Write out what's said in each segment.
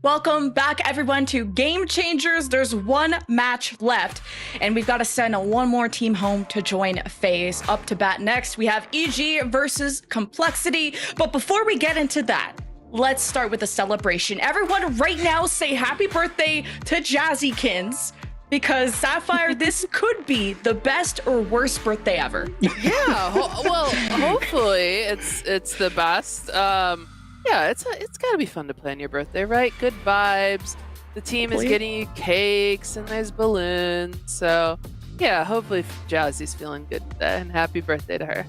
Welcome back, everyone, to Game Changers. There's one match left, and we've got to send one more team home to join FaZe. Up to bat next, we have EG versus Complexity. But before we get into that, let's start with a celebration. Everyone right now say happy birthday to Jazzykins, because Sapphire, this could be the best or worst birthday ever. Yeah, well, hopefully it's the best. Yeah, it's got to be fun to plan your birthday, right? Good vibes. The team is getting you cakes and there's balloons. So, yeah, hopefully Jazzy's feeling good today, and happy birthday to her.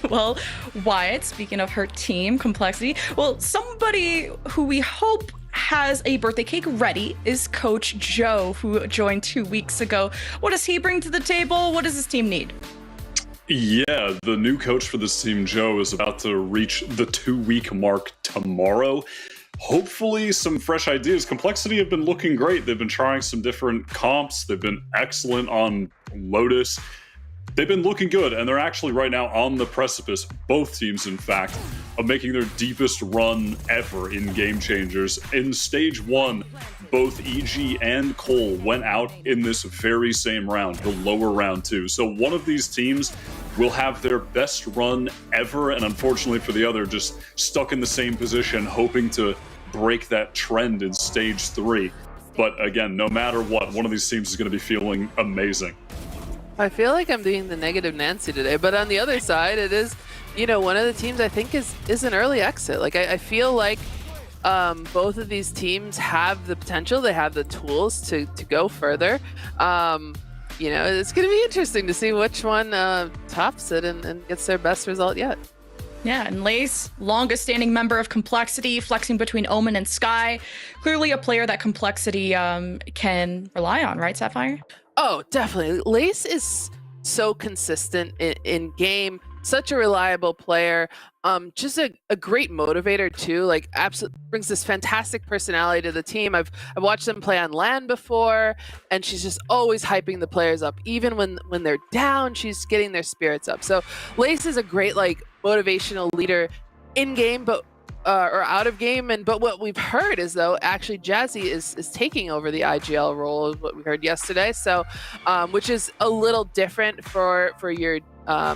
Well, Wyatt, speaking of her team, Complexity, well, somebody who we hope has a birthday cake ready is Coach Joe, who joined 2 weeks ago. What does he bring to the table? What does his team need? Yeah, the new coach for this team, Joe, is about to reach the 2-week mark tomorrow. Hopefully some fresh ideas. Complexity have been looking great. They've been trying some different comps. They've been excellent on Lotus. They've been looking good, and they're actually right now on the precipice, both teams in fact, of making their deepest run ever in Game Changers. In Stage 1, both EG and COL went out in this very same round, the lower round 2. So one of these teams will have their best run ever, and unfortunately for the other, just stuck in the same position, hoping to break that trend in Stage 3. But again, no matter what, one of these teams is going to be feeling amazing. I feel like I'm being the negative Nancy today, but on the other side, it is, one of the teams I think is an early exit. Like, I feel like both of these teams have the potential, they have the tools to go further. It's going to be interesting to see which one tops it and gets their best result yet. Yeah, and Lace, longest standing member of Complexity, flexing between Omen and Sky. Clearly a player that Complexity can rely on, right, Sapphire? Oh, definitely. Lace is so consistent in game, such a reliable player, just a great motivator too. Like, absolutely brings this fantastic personality to the team. I've watched them play on LAN before, and she's just always hyping the players up. Even when they're down, she's getting their spirits up. So Lace is a great motivational leader in game, but or out of game. But what we've heard is, though, actually Jazzy is taking over the IGL role, is what we heard yesterday. So, which is a little different for your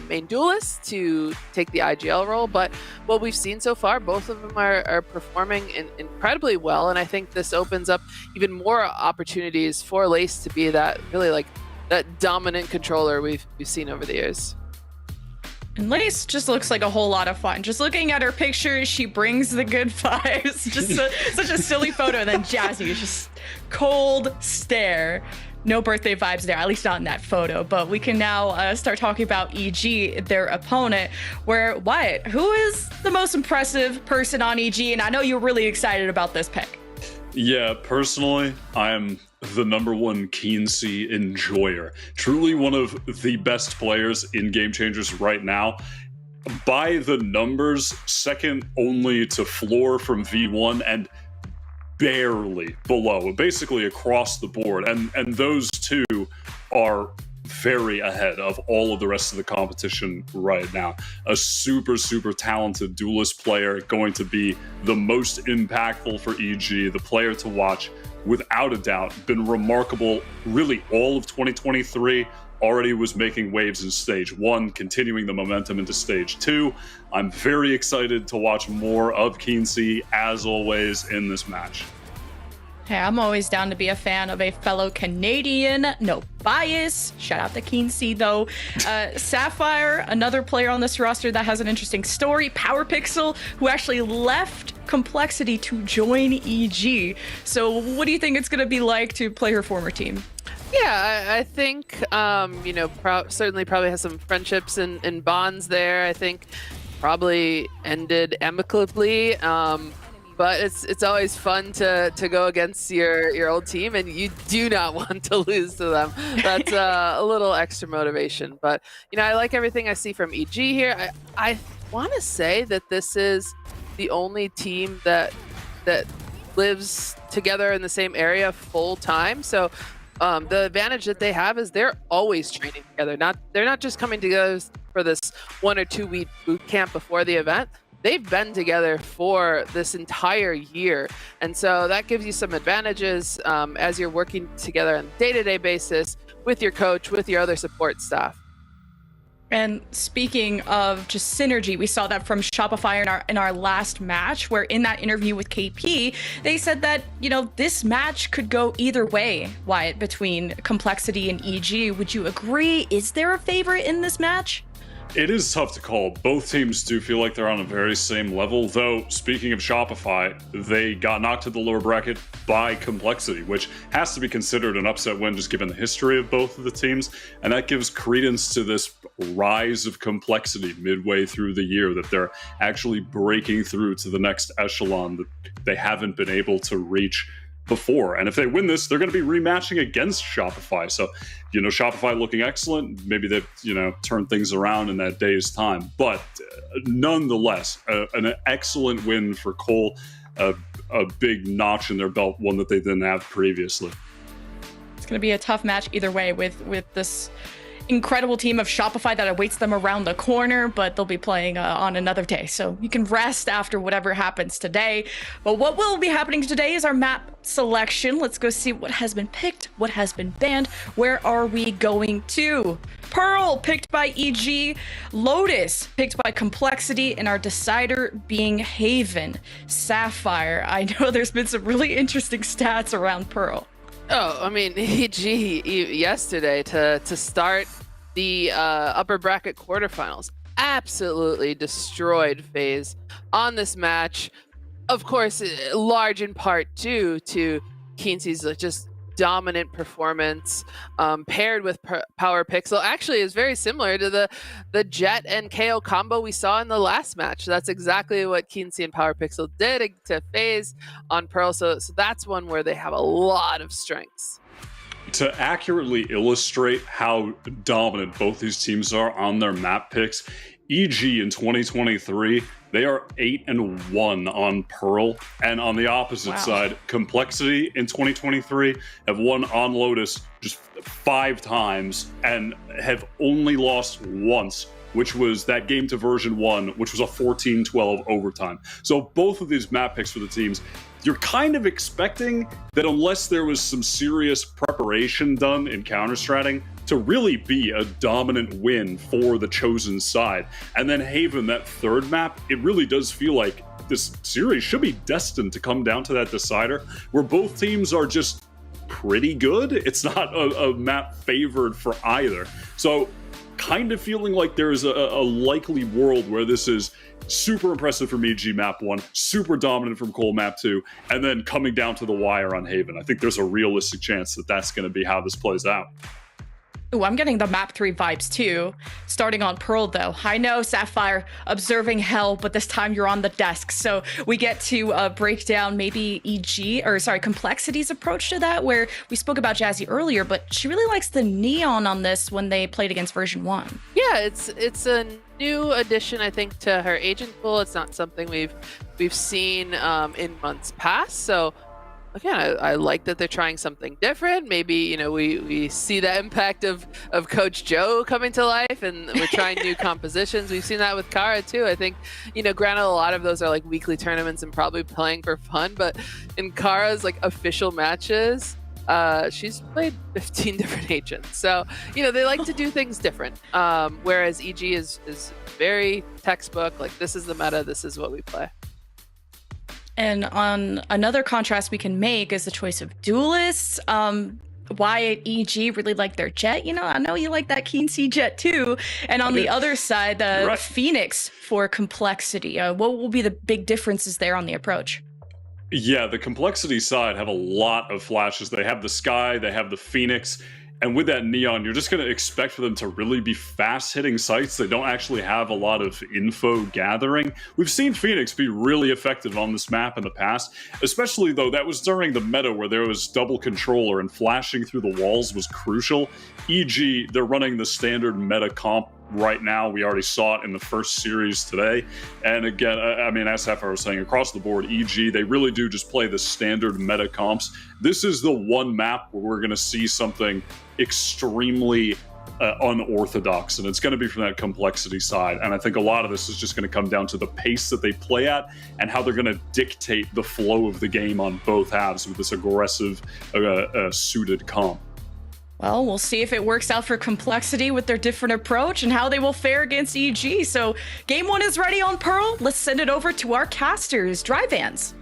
main duelist to take the IGL role. But what we've seen so far, both of them are performing incredibly well. And I think this opens up even more opportunities for Lace to be that really that dominant controller we've seen over the years. And Lace just looks like a whole lot of fun. Just looking at her pictures, she brings the good vibes. Just such a silly photo. And then Jazzy is just cold stare. No birthday vibes there, at least not in that photo. But we can now start talking about EG, their opponent, where Wyatt, who is the most impressive person on EG? And I know you're really excited about this pick. Yeah, personally, I'm the #1 Keen-C enjoyer. Truly one of the best players in Game Changers right now. By the numbers, second only to Floor from V1 and barely below, basically across the board. And those two are very ahead of all of the rest of the competition right now. A super, super talented duelist player, going to be the most impactful for EG, the player to watch, without a doubt. Been remarkable really all of 2023. Already was making waves in Stage 1, continuing the momentum into Stage 2. I'm very excited to watch more of Keen-C, as always, in this match. Hey, I'm always down to be a fan of a fellow Canadian. No bias. Shout out to Keen-C, though. Sapphire, another player on this roster that has an interesting story. PowerPixel, who actually left Complexity to join EG. So what do you think it's going to be like to play her former team? Yeah, I think, certainly probably has some friendships and bonds there. I think probably ended amicably. But it's always fun to go against your old team, and you do not want to lose to them. That's a little extra motivation. But, I like everything I see from EG here. I want to say that this is the only team that lives together in the same area full time. So the advantage that they have is they're always training together. They're not just coming together for this 1 or 2 week boot camp before the event. they've been together for this entire year. And so that gives you some advantages as you're working together on a day-to-day basis with your coach, with your other support staff. And speaking of just synergy, we saw that from Shopify in our last match, where in that interview with KP, they said that, this match could go either way, Wyatt, between Complexity and EG. Would you agree? Is there a favorite in this match? It is tough to call. Both teams do feel like they're on a very same level, though speaking of Shopify, they got knocked to the lower bracket by Complexity, which has to be considered an upset win just given the history of both of the teams, and that gives credence to this rise of Complexity midway through the year, that they're actually breaking through to the next echelon that they haven't been able to reach before. And if they win this, they're going to be rematching against Shopify. So, Shopify looking excellent. Maybe they've, turned things around in that day's time. But nonetheless, an excellent win for COL, a big notch in their belt, one that they didn't have previously. It's going to be a tough match either way with this incredible team of Shopify that awaits them around the corner, but they'll be playing on another day. So you can rest after whatever happens today. But what will be happening today is our map selection. Let's go see what has been picked, what has been banned. Where are we going to? Pearl picked by EG, Lotus picked by Complexity, and our decider being Haven. Sapphire, I know there's been some really interesting stats around Pearl. Oh, I mean, EG yesterday to start the upper bracket quarterfinals absolutely destroyed FaZe on this match. Of course, large in part due to Keensy's just dominant performance paired with Power Pixel. Actually is very similar to the Jet and KO combo we saw in the last match. That's exactly what Keensy and Power Pixel did to FaZe on Pearl. So that's one where they have a lot of strengths. To accurately illustrate how dominant both these teams are on their map picks, EG in 2023, they are 8-1 on Pearl, and on the opposite side, Complexity in 2023 have won on Lotus just 5 times and have only lost once, which was that game to version 1, which was a 14-12 overtime. So both of these map picks for the teams, you're kind of expecting that unless there was some serious preparation done in counter-stratting, to really be a dominant win for the chosen side. And then Haven, that third map, it really does feel like this series should be destined to come down to that decider, where both teams are just pretty good. It's not a map favored for either. So kind of feeling like there's a likely world where this is super impressive from EG map 1, super dominant from COL map 2, and then coming down to the wire on Haven. I think there's a realistic chance that that's going to be how this plays out. Ooh, I'm getting the map 3 vibes too. Starting on Pearl though. I know, Sapphire, observing hell, but this time you're on the desk. So we get to break down maybe Complexity's approach to that, where we spoke about Jazzy earlier, but she really likes the neon on this when they played against version 1. Yeah, it's a new addition, I think, to her agent pool. It's not something we've seen in months past. So again, I like that they're trying something different. Maybe, we see the impact of Coach Joe coming to life, and we're trying new compositions. We've seen that with Kara too. I think, granted, a lot of those are like weekly tournaments and probably playing for fun, but in Kara's like official matches, she's played 15 different agents. So, they like to do things different. Whereas EG is very textbook, like this is the meta, this is what we play. And on another contrast we can make is the choice of duelists. Wyatt, EG really like their Jet. I know you like that Keensy Jet too. And on the other side, the Phoenix for Complexity. What will be the big differences there on the approach? Yeah, the Complexity side have a lot of flashes. They have the Sky, they have the Phoenix, and with that neon, you're just going to expect for them to really be fast-hitting sites. They don't actually have a lot of info gathering. We've seen Phoenix be really effective on this map in the past, especially though that was during the meta where there was double controller and flashing through the walls was crucial. EG, they're running the standard meta comp right now. We already saw it in the first series today. And again, as Sapphire was saying, across the board, EG, they really do just play the standard meta comps. This is the one map where we're going to see something extremely unorthodox, and it's going to be from that complexity side. And I think a lot of this is just going to come down to the pace that they play at and how they're going to dictate the flow of the game on both halves with this aggressive, suited comp. Well, we'll see if it works out for complexity with their different approach and how they will fare against EG. So game 1 is ready on Pearl. Let's send it over to our casters, Dryvans.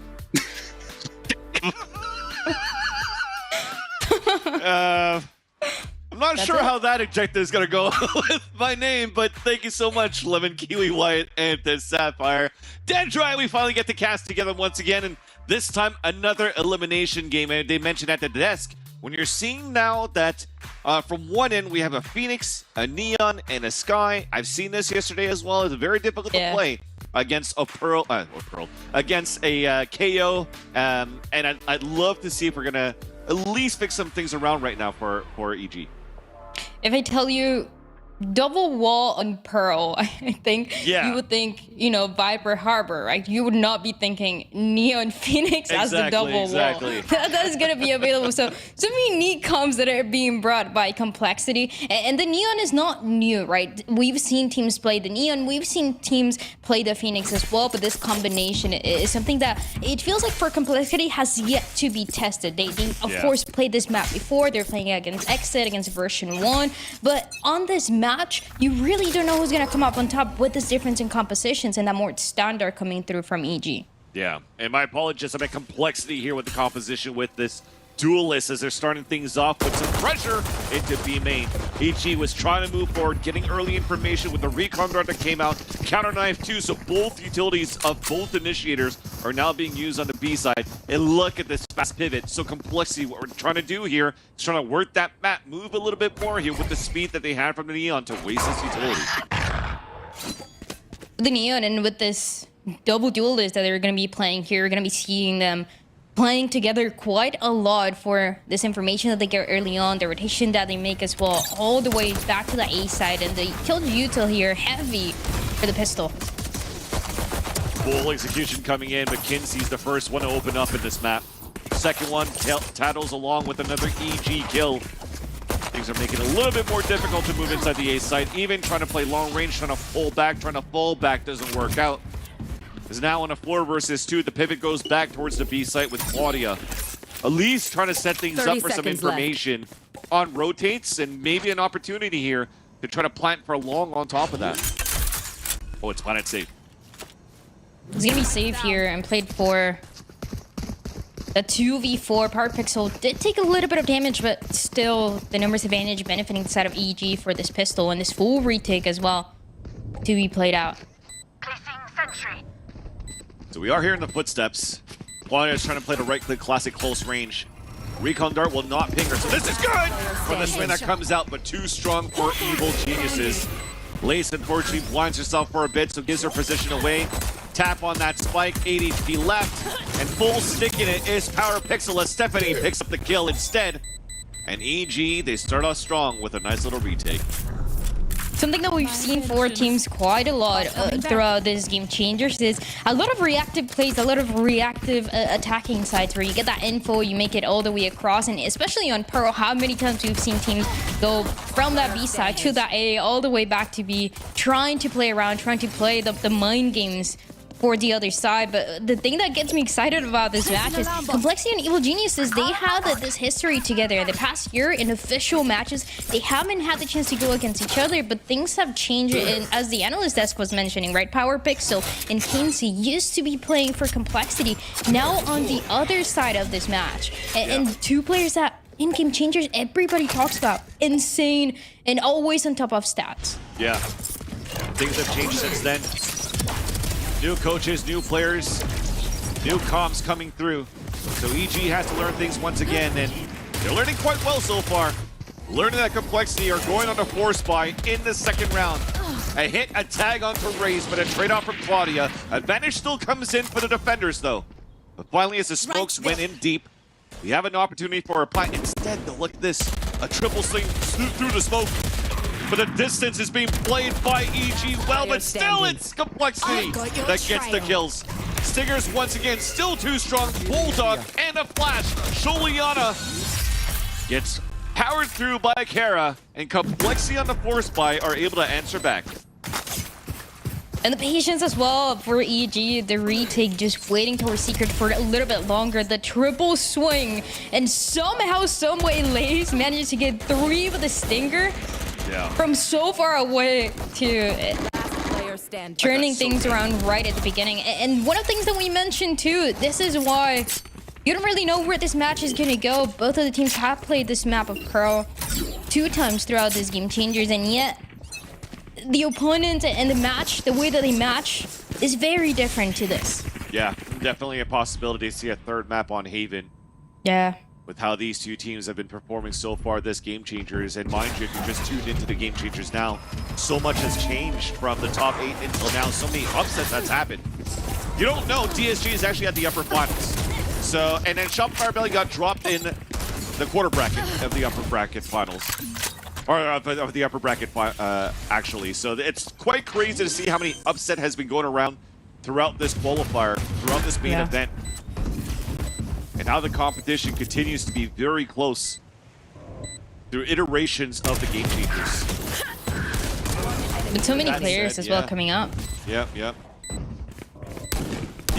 I'm not sure how that objective is going to go with my name, but thank you so much, Lemon, Kiwi, Wyatt, and the Sapphire. Dead Dry, we finally get to cast together once again, and this time another elimination game. And they mentioned at the desk, when you're seeing now that from one end we have a Phoenix, a Neon, and a Sky. I've seen this yesterday as well. It's very difficult to play against a against a KO, and I'd love to see if we're going to at least fix some things around right now for EG. If I tell you double wall on Pearl, I think you would think, you know, Viper Harbor, right? You would not be thinking Neon Phoenix as the double wall. That is going to be available. So many neat comps that are being brought by complexity. And the Neon is not new, right? We've seen teams play the Neon. We've seen teams play the Phoenix as well. But this combination is something that it feels like for complexity has yet to be tested. They of course, played this map before. They're playing against Exit, against version 1. But on this match, you really don't know who's going to come up on top with this difference in compositions and that more standard coming through from EG. Yeah, and my apologies, I'm at complexity here with the composition with this duelist as they're starting things off with some pressure into B main. EG was trying to move forward, getting early information with the recon dart that came out, counter knife too, so both utilities of both initiators are now being used on the B side. And look at this fast pivot. So complexity, what we're trying to do here is trying to work that map, move a little bit more here with the speed that they had from the Neon to waste this utility. The Neon, and with this double duelist that they're going to be playing here, you're going to be seeing them playing together quite a lot for this information that they get early on, the rotation that they make as well, all the way back to the A side, and the kill util here heavy for the pistol. Full execution coming in, but Kinsey's the first one to open up in this map. Second one, Tattles along with another EG kill. Things are making it a little bit more difficult to move inside the A side, even trying to play long range, trying to fall back doesn't work out. Is now on a 4 versus 2. The pivot goes back towards the B site with Claudia. Elise trying to set things up for some information on rotates and maybe an opportunity here to try to plant for long on top of that. Oh, it's planet safe. He's gonna be safe here and played for the 2v4. Power Pixel did take a little bit of damage, but still the numbers advantage benefiting the side of EG for this pistol and this full retake as well to be played out. Placing sentry. So we are hearing the footsteps. Claudia is trying to play the right-click classic close range. Recon dart will not ping her, so this is good for the swing that comes out, but too strong for Evil Geniuses. Lace unfortunately blinds herself for a bit, so gives her position away. Tap on that spike, 80 HP left, and full stick in it is Power Pixel as Stephanie picks up the kill instead. And EG, they start off strong with a nice little retake. Something that we've seen for teams quite a lot throughout this Game Changers is a lot of reactive plays, a lot of reactive attacking sides where you get that info, you make it all the way across, and especially on Pearl, how many times we've seen teams go from that B side to that A, all the way back to B, trying to play around, trying to play the mind games for the other side. But the thing that gets me excited about this match is Complexity and Evil Geniuses, they have this history together. In the past year, in official matches, they haven't had the chance to go against each other, but things have changed, and as the analyst desk was mentioning, right? Power Pixel and Kinsey used to be playing for Complexity, now on the other side of this match. And two players that in Game Changers everybody talks about, insane and always on top of stats. Yeah, things have changed since then. New coaches, new players, new comps coming through. So EG has to learn things once again, and they're learning quite well so far. Learning that Complexity are going on a 4-spy in the second round. A hit, a tag onto Raze, but a trade-off from Claudia. Advantage still comes in for the defenders, though. But finally, as the smokes went in deep, we have an opportunity for a plant. Instead, though, look at this. A triple sling through the smoke. But the distance is being played by EG well, but still it's Complexity that gets the kills. Stingers once again still too strong. Bulldog and a flash. Sholiana gets powered through by Kara, and Complexity on the force buy are able to answer back. And the patience as well for EG, the retake, just waiting towards Secret for a little bit longer. The triple swing, and somehow, someway, Lace managed to get 3 with a stinger from so far away to turning things around right at the beginning. And one of the things that we mentioned too, this is why you don't really know where this match is gonna go. Both of the teams have played this map of COL 2 times throughout this Game Changers, and yet the opponent and the match, the way that they match, is very different to this. Yeah, definitely a possibility to see a third map on Haven. Yeah. With how these two teams have been performing so far this Game Changers. And mind you, if you just tuned into the Game Changers now, so much has changed from the top 8 until now. So many upsets that's happened. You don't know, DSG is actually at the upper finals. So, and then Shopify Rebellion got dropped in the quarter bracket of the upper bracket finals. Or of the upper bracket, actually. So it's quite crazy to see how many upset has been going around throughout this qualifier, throughout this main event. And how the competition continues to be very close through iterations of the Game Changers. But so many players as well coming up. Yep. Yeah,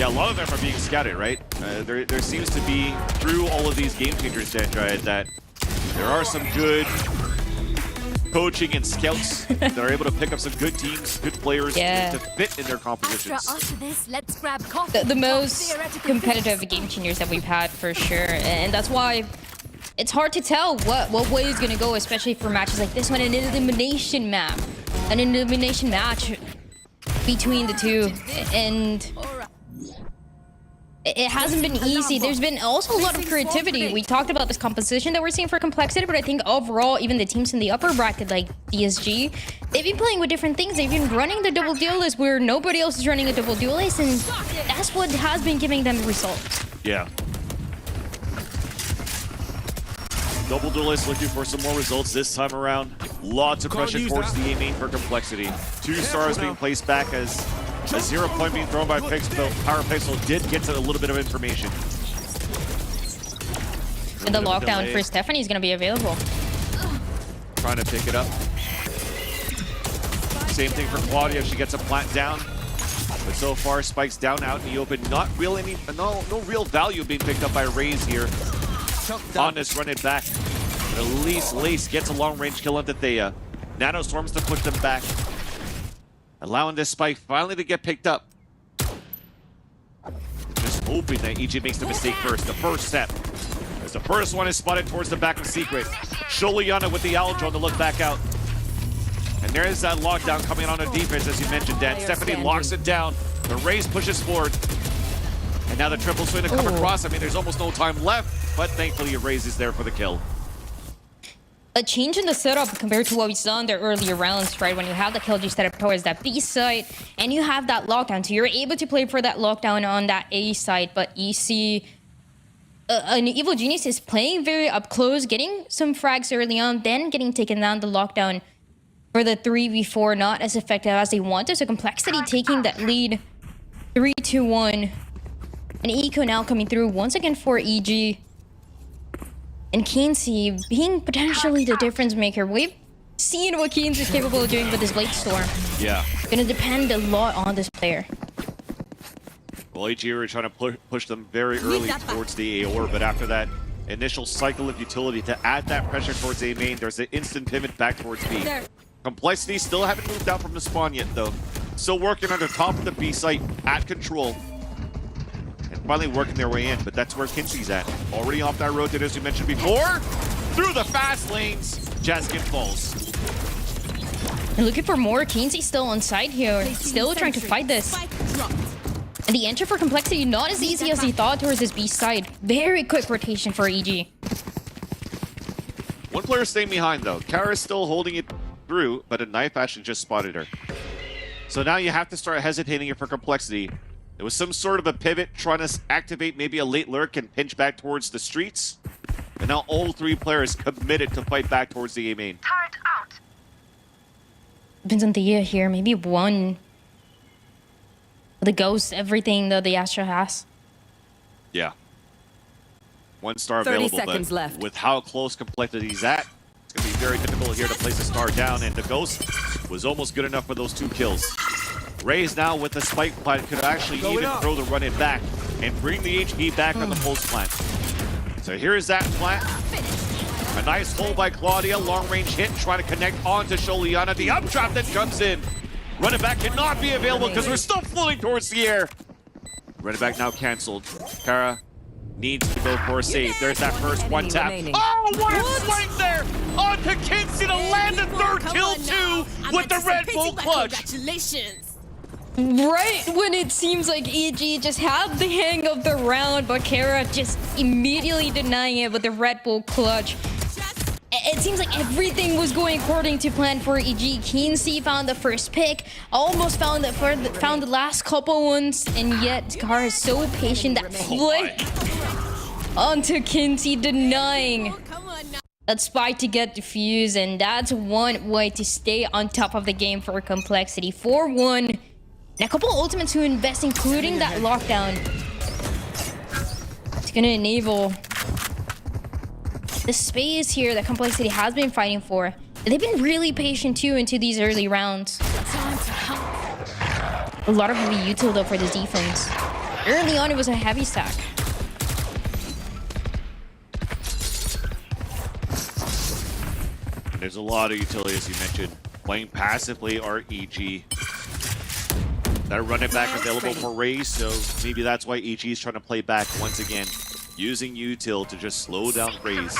a lot of them are being scouted, right? There seems to be, through all of these Game Changers, Dendrite, that there are some good coaching and scouts that are able to pick up some good teams, good players to fit in their compositions. After this, let's grab coffee. The most competitive Game Changers that we've had for sure, and that's why it's hard to tell what way is going to go, especially for matches like this one, an elimination map, an elimination match between the two, and it hasn't been easy. There's been also a lot of creativity. We talked about this composition that we're seeing for Complexity, but I think overall, even the teams in the upper bracket like DSG, they've been playing with different things. They've been running the double duelist where nobody else is running a double duelist, and that's what has been giving them results. Yeah. Double duelist looking for some more results this time around. Lots of pressure towards the A main for Complexity. 2 stars being placed back as a 0 point being thrown by Pixel. Power Pixel did get a little bit of information. And the lockdown for Stephanie is going to be available. Trying to pick it up. Same thing for Claudia. She gets a plant down. But so far, Spike's down out in the open. No real value being picked up by Raze here. On this run it back. But at least Lace gets a long range kill onto Thea. Nano Storms to push them back. Allowing this Spike finally to get picked up. Just hoping that EG makes the mistake first. The first step. As the first one is spotted towards the back of Secret. Sholiana with the owl drone to look back out. And there is that lockdown coming on the defense, as you mentioned, Dan. Stephanie locks it down. The Raze pushes forward. And now the triple swing to come across. I mean, there's almost no time left, but thankfully Raze is there for the kill. A change in the setup compared to what we saw in the earlier rounds, right? When you have the kill, you set up towards that B side, and you have that lockdown. So you're able to play for that lockdown on that A side, but you see an Evil Genius is playing very up close, getting some frags early on, then getting taken down. The lockdown for the 3v4 not as effective as they wanted. So Complexity taking that lead 3-2-1. And Eco now coming through once again for EG. And Kinsey being potentially the difference maker. We've seen what Kinsey is capable of doing with his Blade Storm. Yeah. Gonna depend a lot on this player. Well, EG were trying to push them very early towards the Aor, but after that initial cycle of utility to add that pressure towards A main, there's an instant pivot back towards B. Complexity still haven't moved out from the spawn yet, though. Still working on the top of the B site at control. And finally working their way in, but that's where Kinsey's at. Already off that road, as we mentioned before. Through the fast lanes, Jaskin falls. And looking for more. Kinsey still on side here. Still trying to fight this. And the entry for Complexity, not as easy as he thought towards this B side. Very quick rotation for EG. One player staying behind, though. Kara's still holding it through, but a knife actually just spotted her. So now you have to start hesitating here for Complexity. There was some sort of a pivot trying to activate maybe a late lurk and pinch back towards the streets. And now all 3 players committed to fight back towards the A main. Turret out. Depends on Thea here. Maybe one. The Ghost, everything that the Astra has. Yeah. 1 star 30 available, seconds but left. with how close Complexity's at, It's going to be very difficult here to place a star down, and the Ghost was almost good enough for those 2 kills. Raze now with the spike plant could actually even throw the run in back and bring the HP back on the post plant. So here's that plant. A nice hole by Claudia, long range hit, trying to connect onto Sholiana. The updraft that comes in. Running back cannot be available because we're still floating towards the air. Running back now canceled. Kara needs to go for a save. There's that first one tap. Oh, what a swing there! Onto Kinsey to land the 3rd kill too with the Red Bull clutch. Congratulations. Right when it seems like EG just had the hang of the round, but Kara just immediately denying it with the Red Bull clutch. It seems like everything was going according to plan for EG. Kinsey found the first pick, almost found the last couple ones, and yet Kara is so patient that flick onto Kinsey, denying that spike to get defused, and that's one way to stay on top of the game for Complexity. 4-1. And a couple ultimates to invest, including that lockdown. It's gonna enable the space here that Complexity has been fighting for. They've been really patient too into these early rounds. A lot of heavy util though for this defense. Early on, it was a heavy stack. There's a lot of utility, as you mentioned. Playing passively are EG. That running back available for Raze, so maybe that's why EG is trying to play back once again, using util to just slow down Raze.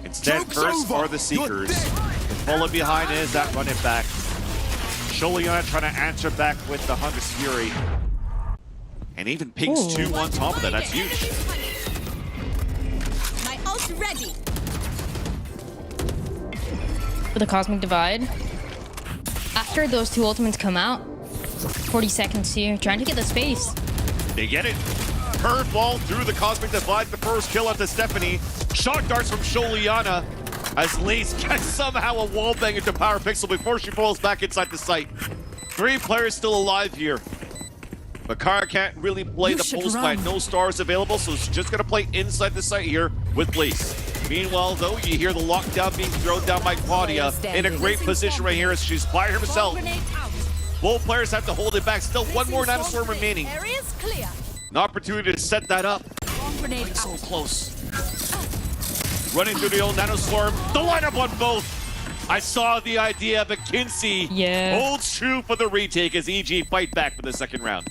Instead, first are the Seekers. And followed behind is that running back. Sholiana trying to answer back with the Hunter's Fury. And even pings 2 on top of that. That's huge. My ult ready. For the Cosmic Divide. After those 2 ultimates come out, 40 seconds here, trying to get the space. They get it. Curveball through the Cosmic Divide, the first kill at the Stephanie. Shock darts from Sholiana as Lace gets somehow a wallbang into Power Pixel before she falls back inside the site. 3 players still alive here. But Kara can't really play the pulse plant. No stars available, so she's just going to play inside the site here with Lace. Meanwhile, though, you hear the lockdown being thrown down by Claudia in a great position right here as she's by herself. Both players have to hold it back. Still one more Nanostorm remaining. Area's clear. An opportunity to set that up. So close. Running through the old Nanostorm. The lineup on both. I saw the idea, but Kinsey holds true for the retake as EG fight back for the second round.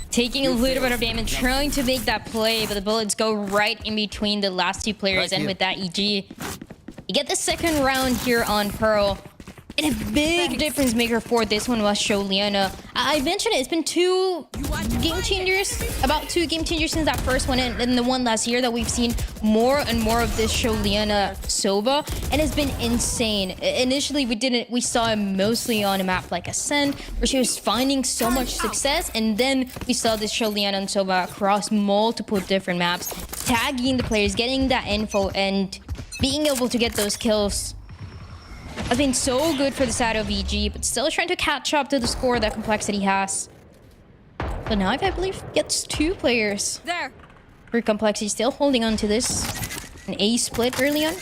Taking a little bit of damage, trying to make that play, but the bullets go right in between the last 2 players, and with that EG, you get the second round here on Pearl. And a big difference maker for this one was Sholiana. I mentioned it, it's been 2 game changers, about 2 game changers since that first one, and the one last year that we've seen more and more of this Sholiana Sova, and it's been insane. Initially, we saw it mostly on a map like Ascent, where she was finding so much success, and then we saw this Sholiana and Sova across multiple different maps, tagging the players, getting that info, and being able to get those kills. Has been so good for the side of EG, but still trying to catch up to the score that Complexity has. But now I believe gets 2 players. There. For Complexity, still holding on to this. An A split early on.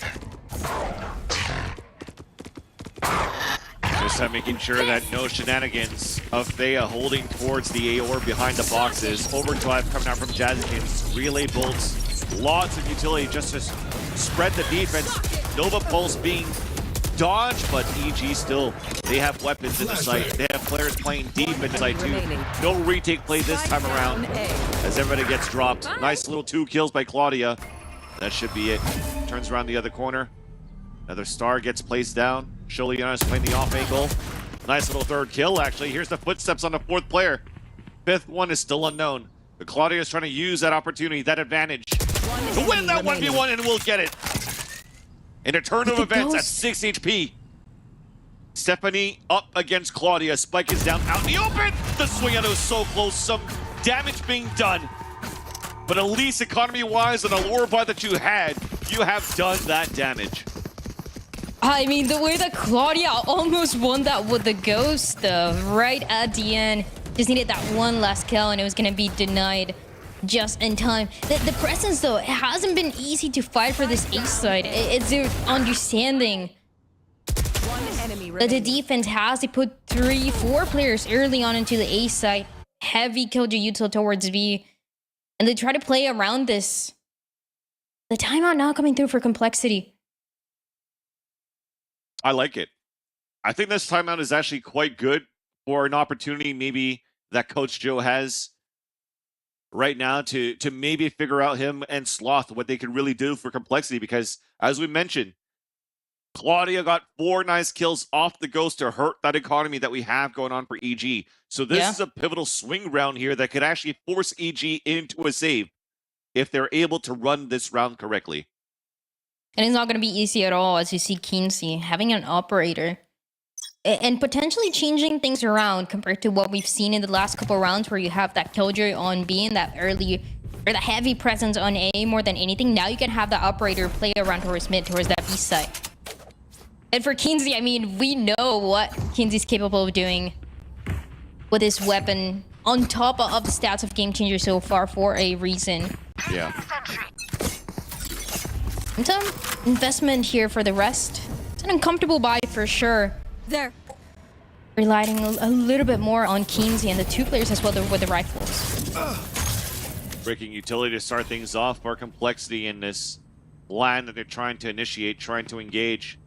Just making sure that no shenanigans of Thea holding towards the Aor behind the boxes. Overdrive coming out from Jazzkins. Relay bolts. Lots of utility just to spread the defense. Nova Pulse being dodged, but EG still, they have weapons in the site. They have players playing deep in the site too. No retake play this time around as everybody gets dropped. Nice little 2 kills by Claudia. That should be it. Turns around the other corner. Another star gets placed down. Sholiana's playing the off angle. Nice little 3rd kill, actually. Here's the footsteps on the 4th player. 5th one is still unknown. But Claudia is trying to use that opportunity, that advantage, to win that 1v1, and we'll get it. In a turn of events at 6 HP. Stephanie up against Claudia. Spike is down out in the open. The swing out was so close. Some damage being done. But at least economy-wise, on a lower bar that you had, you have done that damage. I mean, the way that Claudia almost won that with the Ghost, though, right at the end. Just needed that one last kill, and it was going to be denied. just in time. The presence, though, it hasn't been easy to fight for this ace side. It's their understanding One enemy that the remaining. defense has. They put 3-4 players early on into the ace side. Heavy killjoy util towards V. And they try to play around this. The timeout now coming through for complexity. I like it. I think this timeout is actually quite good for an opportunity maybe that Coach Joe has right now to maybe figure out him and Sloth what they can really do for complexity, because as we mentioned, Claudia got 4 nice kills off the ghost to hurt that economy that we have going on for EG. So this is a pivotal swing round here that could actually force EG into a save if they're able to run this round correctly. And it's not going to be easy at all, as you see Keency having an operator and potentially changing things around compared to what we've seen in the last couple rounds, where you have that killjoy on B and that early or the heavy presence on A more than anything. Now you can have the operator play around towards mid, towards that B side. And for Keency, I mean, we know what Keency's capable of doing with his weapon on top of the stats of Game Changer so far for a reason. Yeah. And some investment here for the rest. It's an uncomfortable buy for sure. There. Relying a little bit more on Keenzy and the 2 players as well with the rifles. Breaking utility to start things off for complexity in this plan that they're trying to initiate, trying to engage.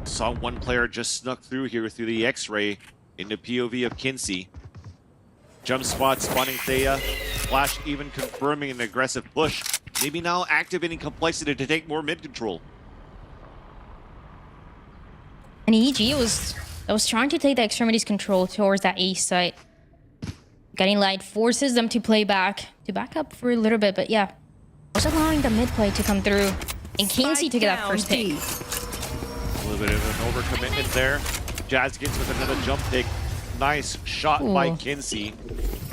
Saw one player just snuck through here through the X-ray in the POV of Kinsey. Jump spot spawning Thea. Flash even confirming an aggressive push. Maybe now activating complexity to take more mid control. And EG was trying to take the extremities control towards that A site. Getting light forces them to back up for a little bit, but yeah. Also allowing the mid play to come through. And Kinsey to get that first pick. A little bit of an overcommitment there. Jazz gets with another jump pick. Nice shot by Kinsey.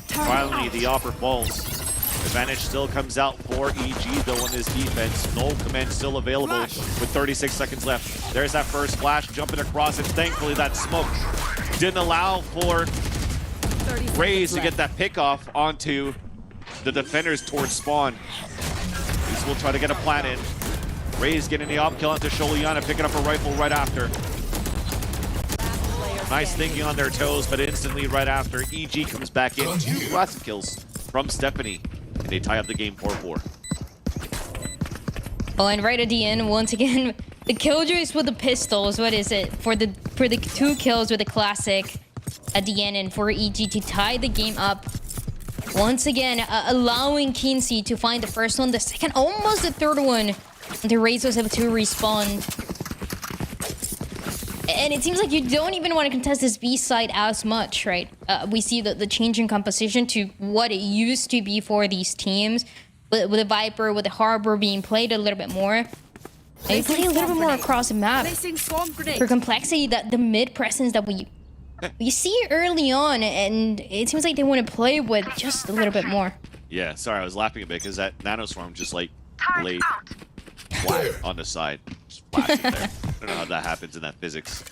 Finally, the offer falls. Advantage still comes out for EG, though, on this defense. No command still available with 36 seconds left. There's that first flash, jumping across it. Thankfully, that smoke didn't allow for Raze to get that pick off onto the defenders towards spawn. These will try to get a plant in. Raze getting the op kill onto Sholiana, picking up a rifle right after. Nice thinking on their toes, but instantly right after, EG comes back in. 2 classic kills from Stephanie. And they tie up the game 4-4. Oh, and right at the end, once again, the killjoys with the pistols. What is it? For the 2 kills with the classic at the end, and for EG to tie the game up. Once again, allowing Kinsey to find the first one, the second, almost the third one. The Raze was able to respawn. And it seems like you don't even want to contest this B side as much, right? We see the change in composition to what it used to be for these teams. With the Viper, with the Harbor being played a little bit more. They play a little bit more across the map. For complexity, that the mid presence that we see early on, and it seems like they want to play with just a little bit more. Yeah, sorry, I was laughing a bit because that nanoswarm just like laid flat on the side. Just flat in there. I don't know how that happens in that physics.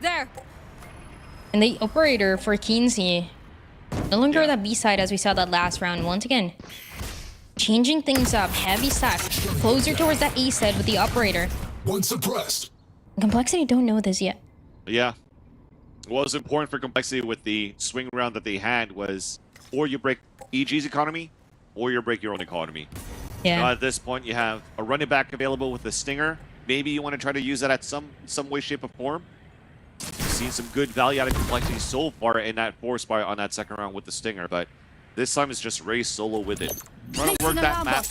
There. And the operator for Kinsey, no longer that B side as we saw that last round. Once again, changing things up. Heavy stack, closer towards that A side with the operator. One suppressed. Complexity don't know this yet. Yeah. What was important for complexity with the swing round that they had was, or you break EG's economy, or you break your own economy. Yeah. At this point, you have a running back available with the Stinger. Maybe you want to try to use that at some way, shape, or form. We've seen some good value out of complexity so far in that force fire on that second round with the Stinger, but this time it's just Raze solo with it. Trying to work that map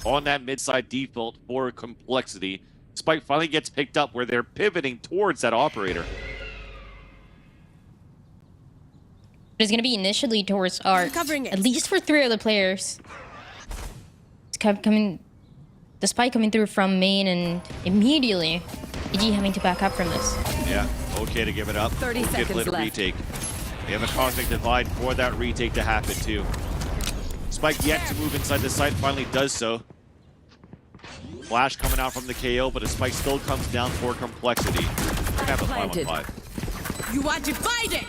on that mid-side default for complexity. Spike finally gets picked up where they're pivoting towards that operator. It's going to be initially towards Arc, at least for 3 other players. It's coming, the spike coming through from main, and immediately EG having to back up from this. Yeah, okay to give it up. 30 okay seconds to let a left. retake. They have a cosmic divide for that retake to happen too. Spike yet to move inside the site, finally does so. Flash coming out from the KO, but a spike still comes down for complexity. We're gonna have a 5-on-5. You are divided.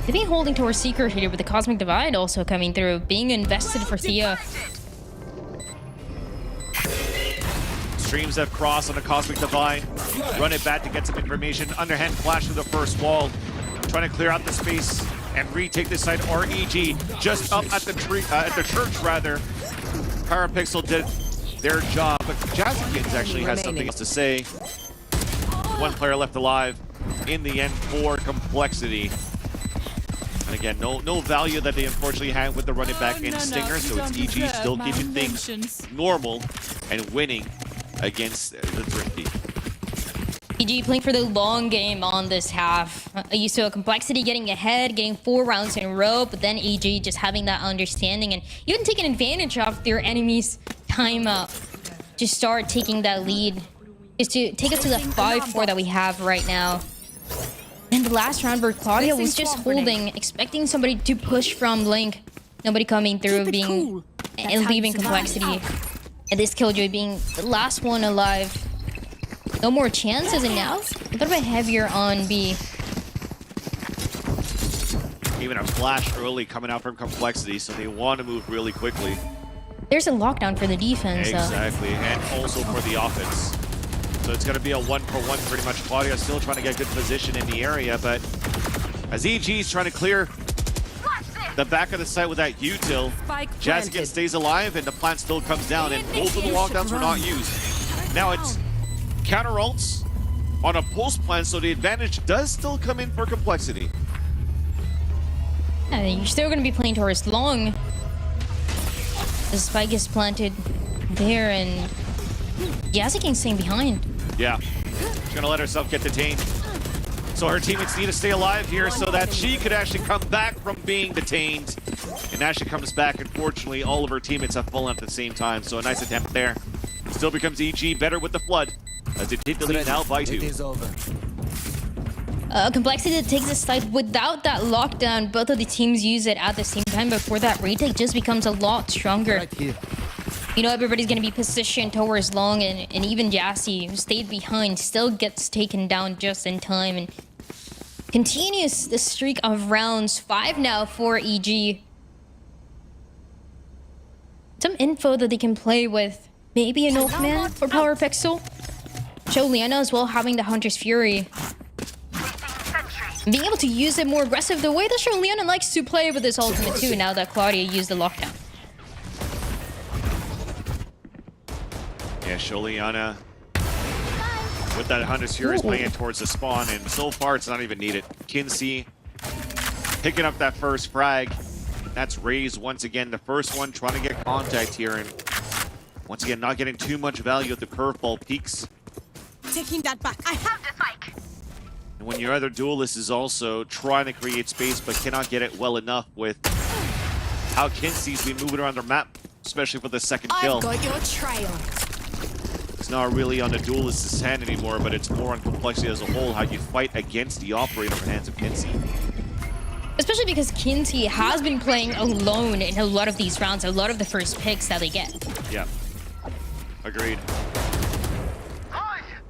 They've been holding towards Seeker here with the Cosmic Divide also coming through, being invested for Thea. Streams have crossed on the Cosmic Divide. Run it back to get some information. Underhand flash through the first wall. Trying to clear out the space and retake this side. REG just up at the tree, at the church rather. Parapixel did their job, but Jazzykins actually has something else to say. One player left alive in the end for Complexity. And again, no value that they unfortunately had with the running back in Stinger, so it's EG still keeping things normal and winning against the Thrifty. EG playing for the long game on this half. You saw Complexity getting ahead, getting 4 rounds in a row, but then EG just having that understanding and even taking advantage of their enemies' timeout to start taking that lead. Is to take us to the 5-4 that we have right now. And the last round where Claudia was just holding, expecting somebody to push from Link. Nobody coming through, being and leaving Complexity. And this Killjoy being the last one alive. No more chances, and now a little bit heavier on B. Even a flash early coming out from Complexity, so they want to move really quickly. There's a lockdown for the defense. Exactly, and also for the offense. So it's going to be a 1-for-1 pretty much. Claudia still trying to get good position in the area, but as EG's trying to clear the back of the site with that util, Jazzykin stays alive and the plant still comes down, and both of the lockdowns were not used. Now it's counter ults on a pulse plant, so the advantage does still come in for Complexity. Yeah, you're still going to be playing towards long. The spike is planted there, and Jazzykin staying behind. Yeah, she's gonna let herself get detained. So her teammates need to stay alive here so that she could actually come back from being detained. And as she comes back, unfortunately, all of her teammates have fallen at the same time. So a nice attempt there. Still becomes EG better with the Flood as they take the lead now by 2. Complexity takes the side without that lockdown. Both of the teams use it at the same time, but for that retake just becomes a lot stronger. Right here. You know, everybody's going to be positioned towards long, and even Jassy, who stayed behind, still gets taken down just in time and continues the streak of rounds. 5 now for EG. Some info that they can play with. Maybe an Oakman for Power Pixel. Show Liana as well having the Hunter's Fury. Being able to use it more aggressive the way that Show Liana likes to play with his ultimate too, now that Claudia used the lockdown. Yeah, Sholiana with that Hunter's Fury is playing it towards the spawn, and so far it's not even needed. Kinsey picking up that first frag. That's raised once again. The first one trying to get contact here, and once again not getting too much value at the curveball peaks. Taking that back. I have the spike. And when your other duelist is also trying to create space but cannot get it well enough with how Kinsey's been moving around the map, especially for the second kill. I've got your trail. It's not really on the duelist's hand anymore, but it's more on Complexity as a whole, how you fight against the operator for hands of Kinsey. Especially because Kinsey has been playing alone in a lot of these rounds, a lot of the first picks that they get. Yeah, agreed.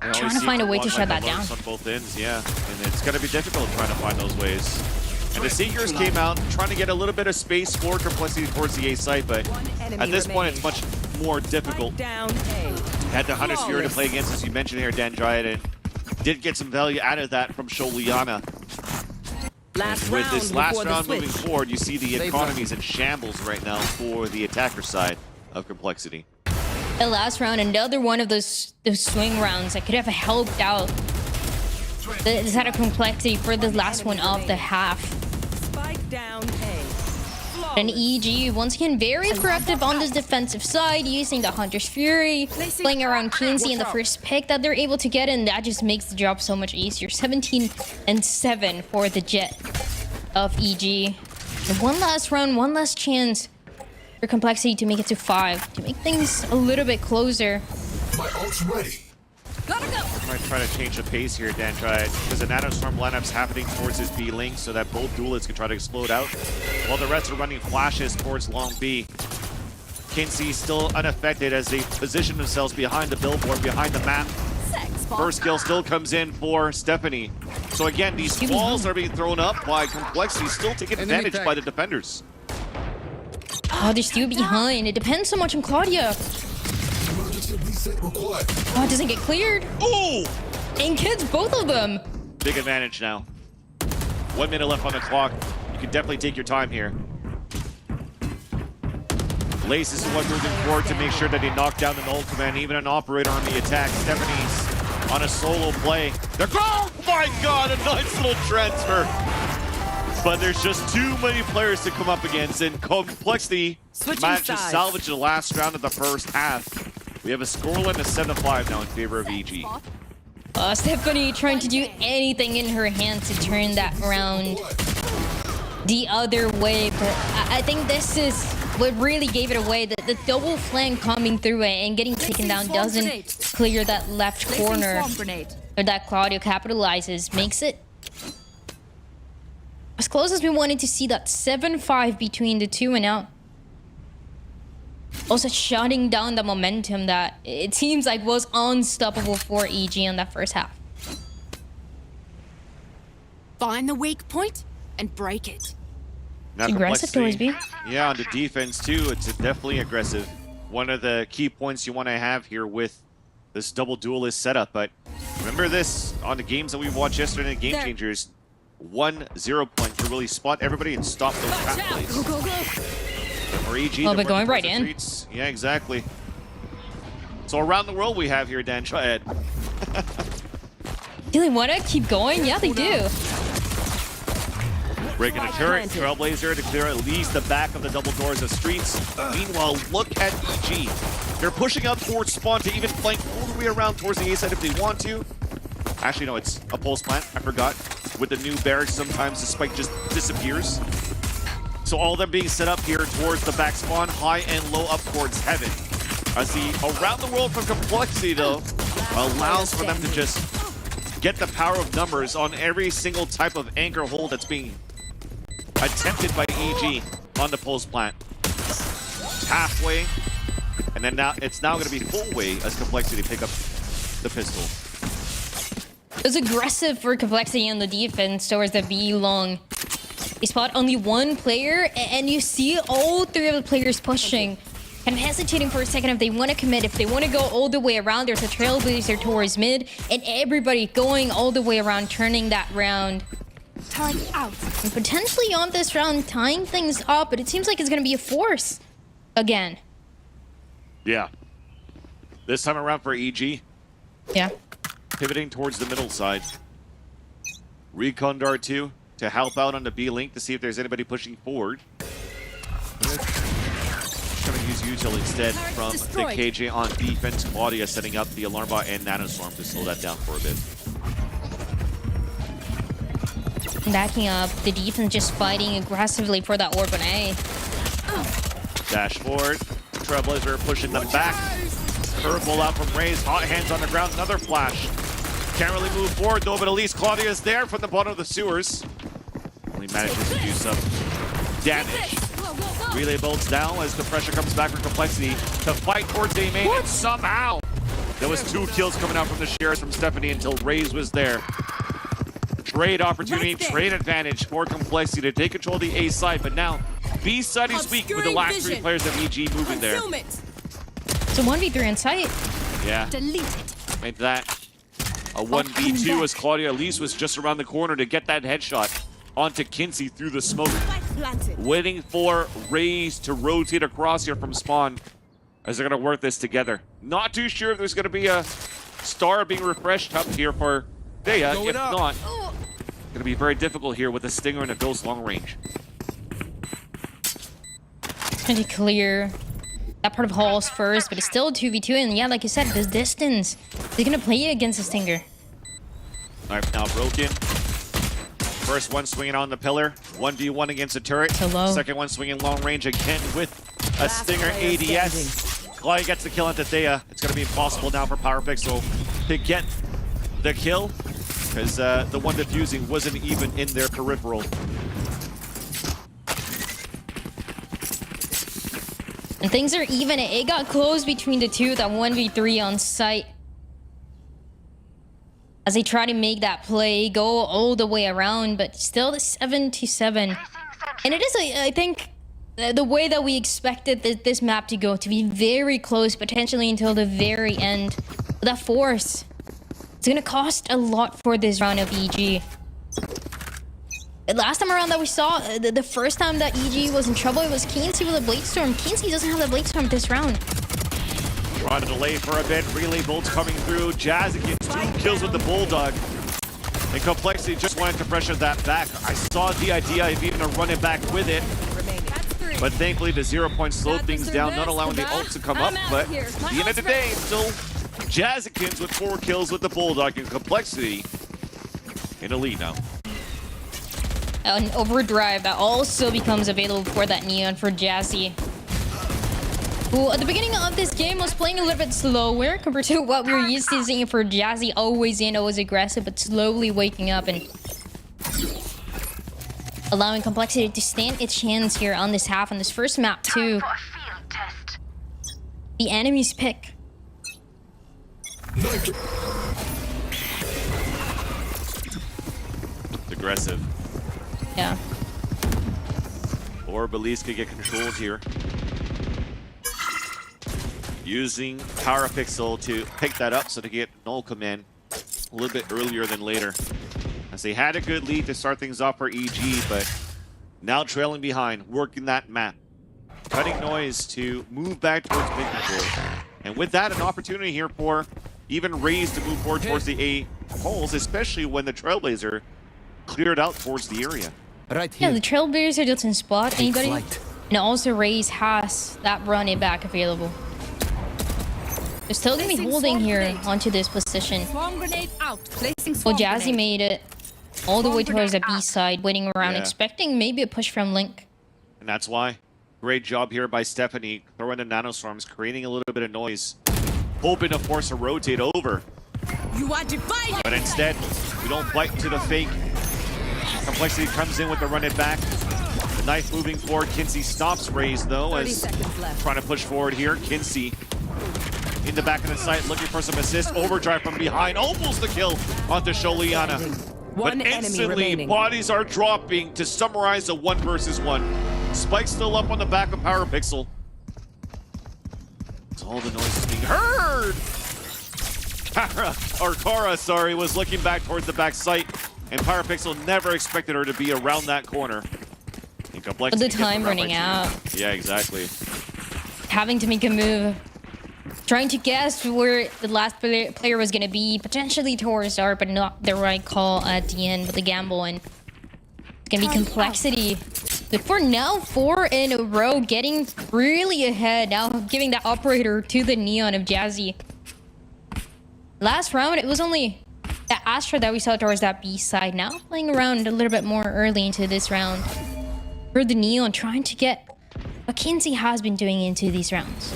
Trying to find a way to shut that down. On both ends, yeah, and it's going to be difficult trying to find those ways. And the Seekers came out trying to get a little bit of space for Complexity towards the A site, but at this point it's much more difficult. Had the Hunter's Fury to play against, as you mentioned here, Dendriad, and did get some value out of that from Sholiana. With this last round moving forward, you see the economy's in shambles right now for the attacker side of Complexity. The last round, another one of those swing rounds that could have helped out the side of Complexity for the last one of the half. Spike down A. And EG, once again, very proactive on this defensive side, using the Hunter's Fury, playing around Kinsey in the first pick that they're able to get, and that just makes the job so much easier. 17-7 for the Jet of EG. And one last round, one last chance for Complexity to make it to 5, to make things a little bit closer. My ult's ready. Gotta go. Might try to change the pace here, Dendriad, because the Nanostorm lineup's happening towards his B link so that both duelists can try to explode out, while the rest are running flashes towards long B. Kinsey still unaffected as they position themselves behind the billboard, behind the map. First kill still comes in for Stephanie. So again, these walls are being thrown up by Complexity, still taking advantage by the defenders. Oh, they're still behind. It depends so much on Claudia. Oh, it doesn't get cleared. Ooh! And kids, both of them. Big advantage now. 1 minute left on the clock. You can definitely take your time here. Lace is the one moving forward to make sure that they knock down an ult command, even an operator on the attack. Stephanie's on a solo play. Oh my god, a nice little transfer. But there's just too many players to come up against, and Complexity managed to salvage the last round of the first half. We have a scoreline of 7-5 now in favor of EG. Stephanie trying to do anything in her hands to turn that round the other way, but I think this is what really gave it away. The double flank coming through it and getting taken down doesn't clear that left corner that Claudio capitalizes, makes it as close as we wanted to see. That 7-5 between the two, and now also shutting down the momentum that it seems like was unstoppable for EG in that first half. Find the weak point and break it. Now Aggressive towards B. Yeah, on the defense too, it's definitely aggressive. One of the key points you want to have here with this double duelist setup, but remember this on the games that we watched yesterday in Game Changers, 1-0 point to really spot everybody and stop those trap plays. Go, go, go. For EG, but going right in. Streets. Yeah, exactly. So around the world we have here, Dan. Try ahead. Do they want to keep going? Yeah, they do. Breaking a turret, Trailblazer to clear at least the back of the double doors of Streets. Meanwhile, look at EG. They're pushing up towards Spawn to even flank all the way around towards the A side if they want to. Actually, no, it's a pulse plant. I forgot. With the new barracks, sometimes the spike just disappears. So all of them being set up here towards the back spawn, high and low up towards heaven. As the around the world from Complexity, though, allows for them to just get the power of numbers on every single type of anchor hold that's being attempted by EG on the pulse plant. Halfway, and then now it's now going to be full way as Complexity pick up the pistol. It was aggressive for Complexity on the defense towards the B long. They spot only one player, and you see all three of the players pushing and hesitating for a second if they want to commit, if they want to go all the way around. There's a Trailblazer towards mid, and everybody going all the way around, turning that round. Time out. And potentially on this round, tying things up, but it seems like it's going to be a force again. Yeah. This time around for EG. Yeah. Pivoting towards the middle side. Recon Dart 2 to help out on the B link to see if there's anybody pushing forward. Trying to use Util instead from the KJ on defense. Claudia setting up the Alarm Bot and Nanostorm to slow that down for a bit. Backing up, the defense just fighting aggressively for that orb on A. Dash forward. Trailblazer pushing them back. Curveball out from Raze. Hot hands on the ground. Another flash. Can't really move forward though, but at least Claudia is there from the bottom of the sewers. Only manages to do some damage. Relay bolts down as the pressure comes back from Complexity to fight towards A main, and somehow there was 2 kills coming out from the shares from Stephanie until Raze was there. Trade opportunity, trade advantage for Complexity to take control of the A side, but now B side is weak with the last 3 players of EG moving there. So 1v3 in sight. Yeah, Delete it. made that a 1v2 as Claudia at least was just around the corner to get that headshot onto Kinsey through the smoke. Waiting for Raze to rotate across here from spawn as they're going to work this together. Not too sure if there's going to be a star being refreshed up here for Daya. If not, it's going to be very difficult here with a Stinger and a Ghost long range. Trying to clear that part of halls first, but it's still a 2v2, and yeah, like you said, this distance, they're going to play it against a Stinger. Knife now broken. First one swinging on the pillar. 1v1 against a turret. So low. Second one swinging long range again with a Stinger ADS. Claudia gets the kill onto Thea. It's going to be impossible now for PowerPixel to get the kill because the one defusing wasn't even in their peripheral. And things are even. It got close between the two, that 1v3 on site. as they try to make that play go all the way around, but still the 7-7. And it is, I think, the way that we expected this map to go, to be very close, potentially until the very end. But that force, it's gonna cost a lot for this round of EG. Last time around that we saw, the first time that EG was in trouble, it was Kinsey with a Blade Storm. Kinsey doesn't have the Blade Storm this round. Trying to delay for a bit. Relay bolts coming through. Jazz gets 2 kills with the Bulldog. And Complexity just wanted to pressure that back. I saw the idea of even running back with it. But thankfully the 0 point slowed things down, not allowing the ult to come up. But at the end of the day, still Jazzikins with 4 kills with the Bulldog, and Complexity in a lead now. An overdrive that also becomes available for that Neon for Jazzy, who at the beginning of this game was playing a little bit slower compared to what we were used to seeing for Jazzy. Always in, always aggressive, but slowly waking up and allowing Complexity to stand its chance here on this half, on this first map too. The enemy's pick. It's aggressive. Yeah. Or Belize could get controlled here. Using Power Pixel to pick that up so to get null command a little bit earlier than later. As they had a good lead to start things off for EG, but now trailing behind, working that map. Cutting noise to move back towards mid control. And with that, an opportunity here for even Raze to move forward towards the A holes, especially when the Trailblazer cleared out towards the area. Right here. Yeah, the Trailblazer doesn't spot anybody. And also Raze has that running back available. They're still gonna be holding here onto this position. Swarm grenade out. Placing Well, swarm Jazzy grenade. made it all the way towards the B side, waiting around, Yeah. expecting maybe a push from Link. And that's why. Great job here by Stephanie, throwing the nanoswarms, creating a little bit of noise, hoping to force a rotate over. You are divided. But instead, we don't bite into the fake. Complexity comes in with the run it back. The knife moving forward. Kinsey stops Raze though, 30 as seconds left. trying to push forward here. Kinsey in the back of the site, looking for some assist. Overdrive from behind, almost the kill onto Sholiana. One But enemy instantly, remaining. bodies are dropping to summarize a 1 versus 1. Spike still up on the back of Power Pixel. So all the noise is being heard. Kara, sorry, was looking back towards the back site, and Power Pixel never expected her to be around that corner. And But Complexity the gets time around by running 2. out. Yeah, exactly. Having to make a move. Trying to guess where the last player was going to be. Potentially towards Art, but not the right call at the end with the gamble. And it's going to be Complexity. But for now, 4 in a row, getting really ahead. Now giving that operator to the Neon of Jazzy. Last round, it was only that Astra that we saw towards that B side. Now playing around a little bit more early into this round. For the Neon, trying to get what Kinsey has been doing into these rounds.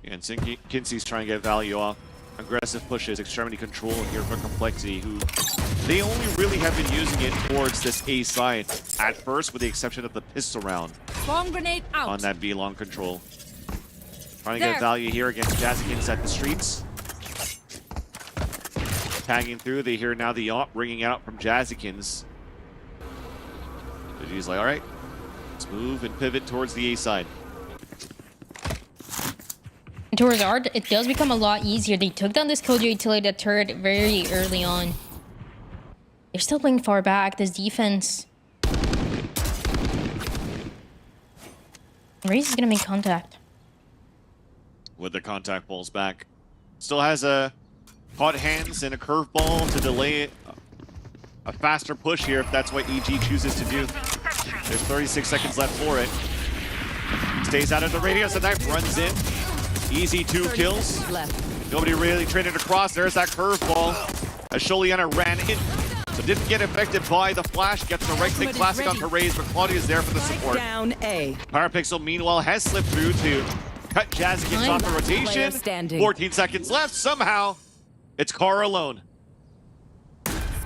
And Kinsey's trying to get value off. Aggressive pushes, extremity control here for Complexity, who they only really have been using it towards this A side at first, with the exception of the pistol round Swarm grenade out. on that B long control. Trying to There. get value here against Jazzikins at the streets. Tagging through, they hear now the AWP ringing out from Jazzikins. So she's like, all right, let's move and pivot towards the A side. Towards Art, it does become a lot easier. They took down this Killjoy utility turret very early on. They're still playing far back. This defense. Raze is gonna make contact. With the contact balls back. Still has a hot hands and a curveball to delay a faster push here if that's what EG chooses to do. There's 36 seconds left for it. Stays out of the radius, the knife runs in. Easy 2 kills. Nobody really traded across. There's that curveball as Sholiana ran in. So didn't get affected by the flash. Gets the right click classic onto Raze, but Claudia's there for the support. Down A. Power Pixel, meanwhile, has slipped through to cut Jazzikins off the rotation. Player standing. 14 seconds left. Somehow, it's Kara alone.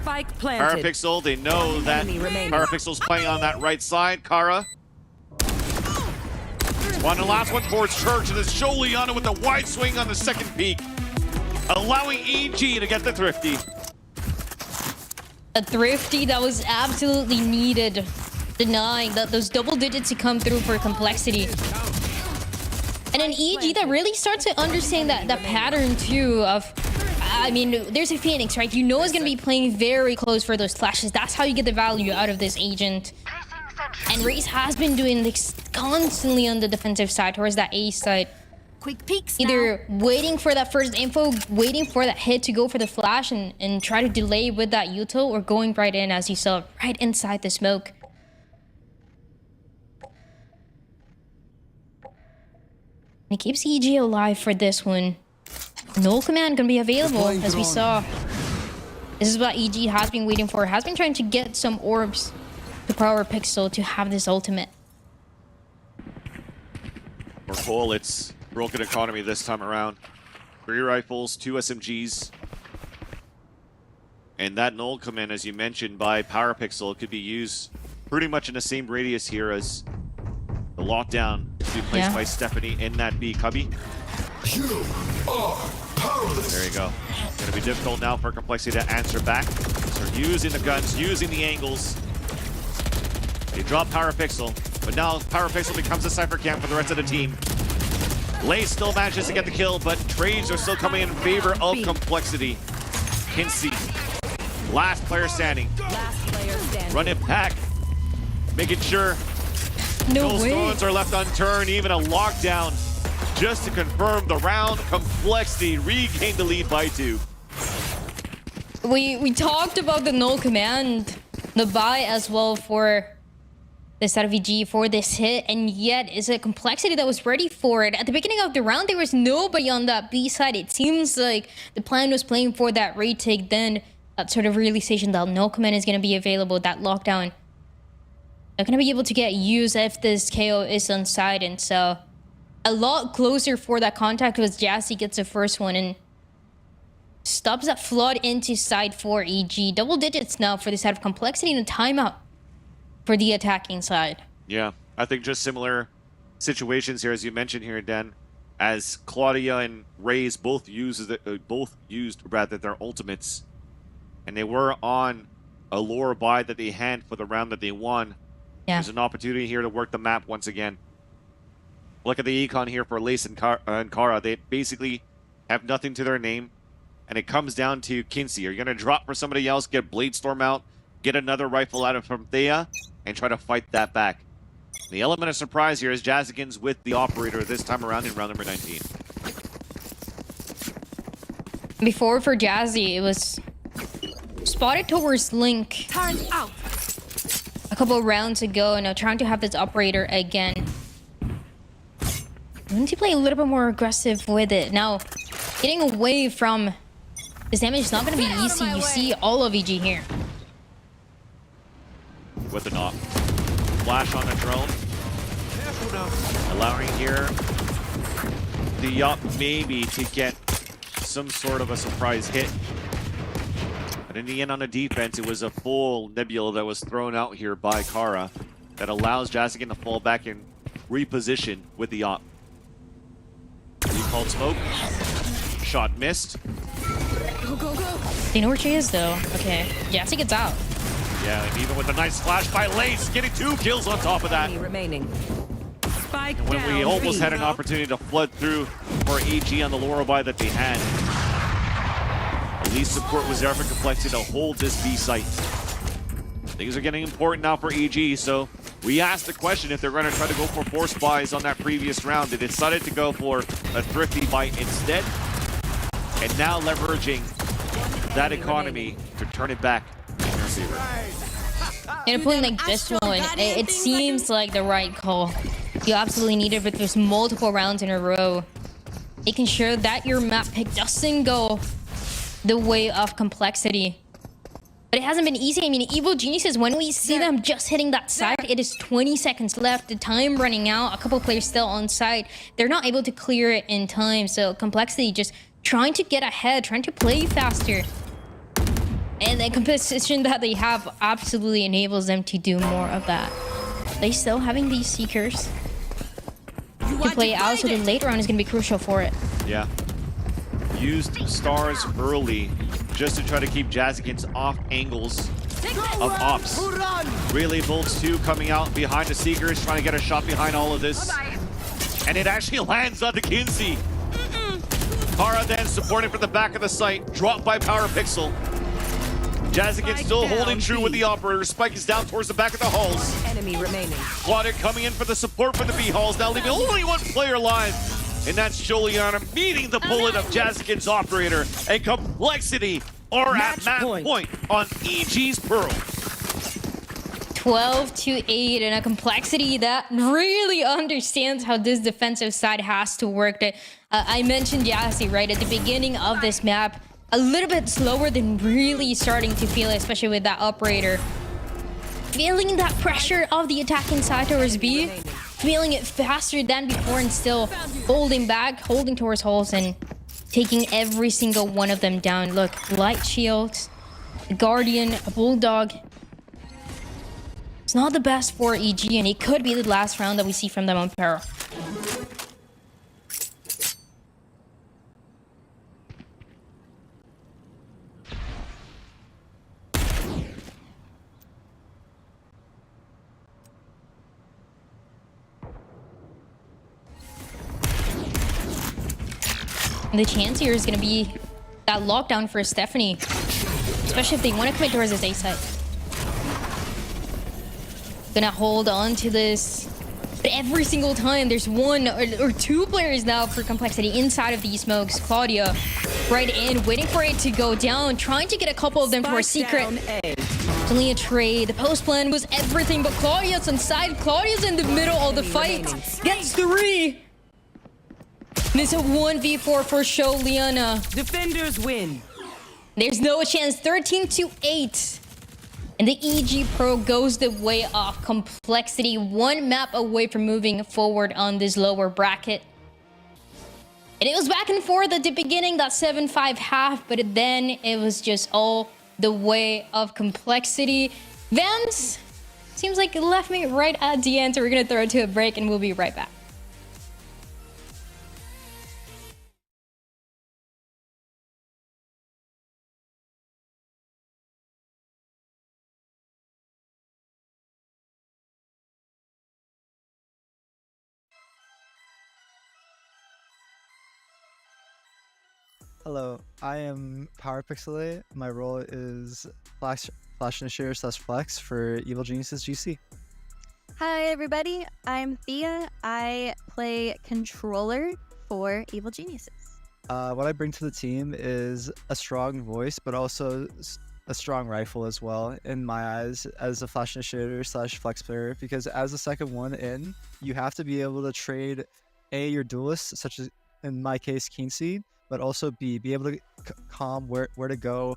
Spike Power planted. Pixel, they know that enemy remaining. Power Pixel's playing on that right side. Kara. One and last one towards Church, and it's Sholiana with the wide swing on the second peak. allowing EG to get the Thrifty. A Thrifty that was absolutely needed, denying that those double digits to come through for complexity. And an EG that really starts to understand that pattern too of, I mean, there's a Phoenix, right? You know it's going to be playing very close for those flashes. That's how you get the value out of this agent. And Raze has been doing this constantly on the defensive side towards that A side. Quick peeks Either waiting for that first info, waiting for that hit to go for the flash and try to delay with that util, or going right in, as you saw, right inside the smoke. And it keeps EG alive for this one. No command gonna be available, as we saw. This is what EG has been waiting for. Has been trying to get some orbs to power Pixel to have this ultimate. For COL, it's broken economy this time around. 3 rifles, 2 SMGs. And that null command, as you mentioned, by Power Pixel could be used pretty much in the same radius here as the lockdown to be placed by Stephanie in that B cubby. You are powerless. There you go. It's going to be difficult now for Complexity to answer back. So using the guns, using the angles. They drop Power Pixel, but now Power Pixel becomes a Cypher camp for the rest of the team. Lay still manages to get the kill, but trades are still coming in favor of Complexity. Kinsey, last player standing. Run it back, making sure no stones are left unturned. Even a lockdown just to confirm the round. Complexity regained the lead by 2. We talked about the null command, the buy as well for this out of VG for this hit, and yet is a Complexity that was ready for it. At the beginning of the round, there was nobody on that B side. It seems like the plan was playing for that raid take, then that sort of realization that no command is going to be available, that lockdown. Not going to be able to get used if this KO is on side, and so a lot closer for that contact was Jazzy gets the first one and stops that flood into side 4 EG. Double digits now for the side of Complexity and a timeout for the attacking side. Yeah, I think just similar situations here, as you mentioned here, Dan, as Claudia and Raze both used their ultimates, and they were on a lower buy that they had for the round that they won. Yeah. There's an opportunity here to work the map once again. Look at the econ here for Lace and Kara. They basically have nothing to their name, and it comes down to Kinsey. Are you going to drop for somebody else, get Bladestorm out, get another rifle out of from Thea, and try to fight that back? The element of surprise here is Jazzikins with the operator this time around in round number 19. Before for Jazzy, it was spotted towards Link Turn out. a couple of rounds ago, and now trying to have this operator again. We need to play a little bit more aggressive with it. Now, getting away from this damage is not going to be easy. You see all of EG here. With the knock. Flash on the drone. Allowing here the Yup maybe to get some sort of a surprise hit. But in the end on the defense, it was a full Nebula that was thrown out here by Kara that allows Jazzigan to fall back and reposition with the Yup. Recalled smoke. Shot missed. Go, go, go. They know where she is, though. Okay, Jazzy gets out. Yeah, and even with a nice flash by Lace, getting 2 kills on top of that. Remaining. Spike And when we almost had an opportunity to flood through for AG on the lower buy that they had, at least support was there for Complexity to hold this B site. Things are getting important now for EG, so we asked the question if they're going to try to go for force buys on that previous round. They decided to go for a thrifty buy instead, and now leveraging that economy to turn it back in their favor. In a point like this one, it seems like the right call. You absolutely need it, but there's multiple rounds in a row. Making sure that your map pick doesn't go the way of Complexity. But it hasn't been easy. I mean, Evil Geniuses, when we see them just hitting that side, it is 20 seconds left, the time running out, a couple players still on site. They're not able to clear it in time, so Complexity just trying to get ahead, trying to play faster. And the composition that they have absolutely enables them to do more of that. They still having these Seekers to play out, so the late round is going to be crucial for it. Yeah. used stars early just to try to keep Jazzikins off angles of ops. Relay Bolts 2 coming out behind the Seekers, trying to get a shot behind all of this. And it actually lands on the Kinsey. Kara then supporting from the back of the site, dropped by Power Pixel. Jazzikins still holding true with the operator. Spike is down towards the back of the halls. Enemy remaining. Quadir coming in for the support for the B halls, now leaving only one player alive. And that's Juliana meeting the bullet of Jazzikins operator. And Complexity are at match point on EG's Pearl. 12-8 and a Complexity that really understands how this defensive side has to work. I mentioned Yassi right at the beginning of this map, a little bit slower than really starting to feel it, especially with that operator. Feeling that pressure of the attacking side towards B, feeling it faster than before and still holding back, holding towards holes and taking every single one of them down. Look, Light Shields, Guardian, a Bulldog. It's not the best for EG, and it could be the last round that we see from them on Peril. And the chance here is going to be that lockdown for Stephanie, especially if they want to commit towards this A side. Gonna hold on to this, but every single time there's one or two players now for Complexity inside of these smokes. Claudia right in, waiting for it to go down, trying to get a couple of them for a secret. Only a trade. The post plan was everything, but Claudia's inside. Claudia's in the middle of the fight. Gets 3. And it's a 1v4 for Sholiana. Defenders win. There's no chance. 13-8. And the EG Pro goes the way of Complexity, one map away from moving forward on this lower bracket. And it was back and forth at the beginning, that 7-5 half, but then it was just all the way of Complexity. Vance, seems like it left me right at the end, so we're going to throw it to a break and we'll be right back. Hello, I am Power Pixelate. My role is Flash Initiator / Flex for Evil Geniuses GC. Hi everybody, I'm Thea. I play controller for Evil Geniuses. What I bring to the team is a strong voice, but also a strong rifle as well, in my eyes, as a Flash Initiator / Flex player, because as the second one in, you have to be able to trade your duelists, such as in my case, Kinsey, but also be able to calm where to go,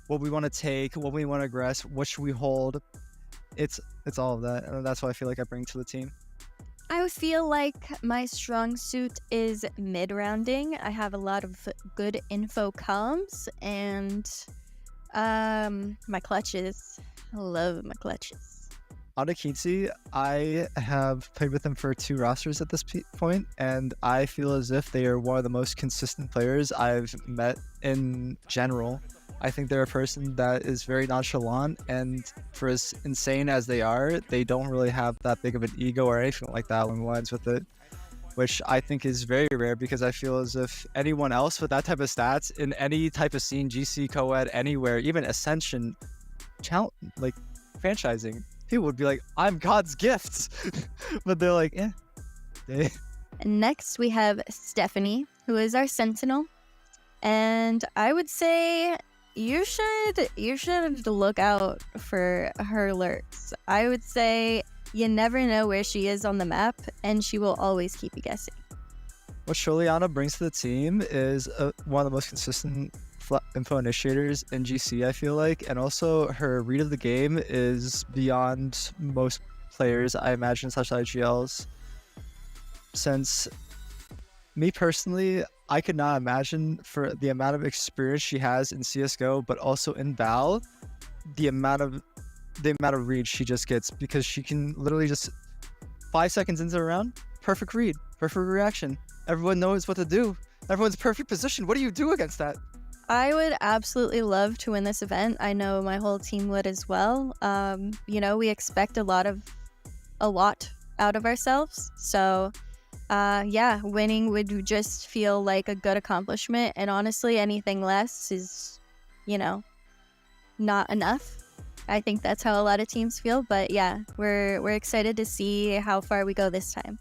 what we want to take, what we want to aggress, what should we hold. It's all of that, and that's what I feel like I bring to the team. I feel like my strong suit is mid-rounding. I have a lot of good info comms and my clutches. I love my clutches. On Kinsey, I have played with them for 2 rosters at this point, and I feel as if they are one of the most consistent players I've met in general. I think they're a person that is very nonchalant, and for as insane as they are, they don't really have that big of an ego or anything like that along the lines with it, which I think is very rare, because I feel as if anyone else with that type of stats in any type of scene, GC, co-ed, anywhere, even Ascension, like franchising, people would be like, I'm God's gift. But they're like, yeah. And next we have Stephanie, who is our sentinel. And I would say you should look out for her alerts. I would say you never know where she is on the map, and she will always keep you guessing. What Sholiana brings to the team is one of the most consistent info initiators in GC, I feel like, and also her read of the game is beyond most players, I imagine, such IGLs. Since me personally, I could not imagine, for the amount of experience she has in CSGO, but also in Val, the amount of read she just gets, because she can literally just 5 seconds into the round, perfect read, perfect reaction. Everyone knows what to do. Everyone's perfect position. What do you do against that? I would absolutely love to win this event. I know my whole team would as well. You know, we expect a lot out of ourselves. So, yeah, winning would just feel like a good accomplishment. And honestly, anything less is, you know, not enough. I think that's how a lot of teams feel. But yeah, we're excited to see how far we go this time.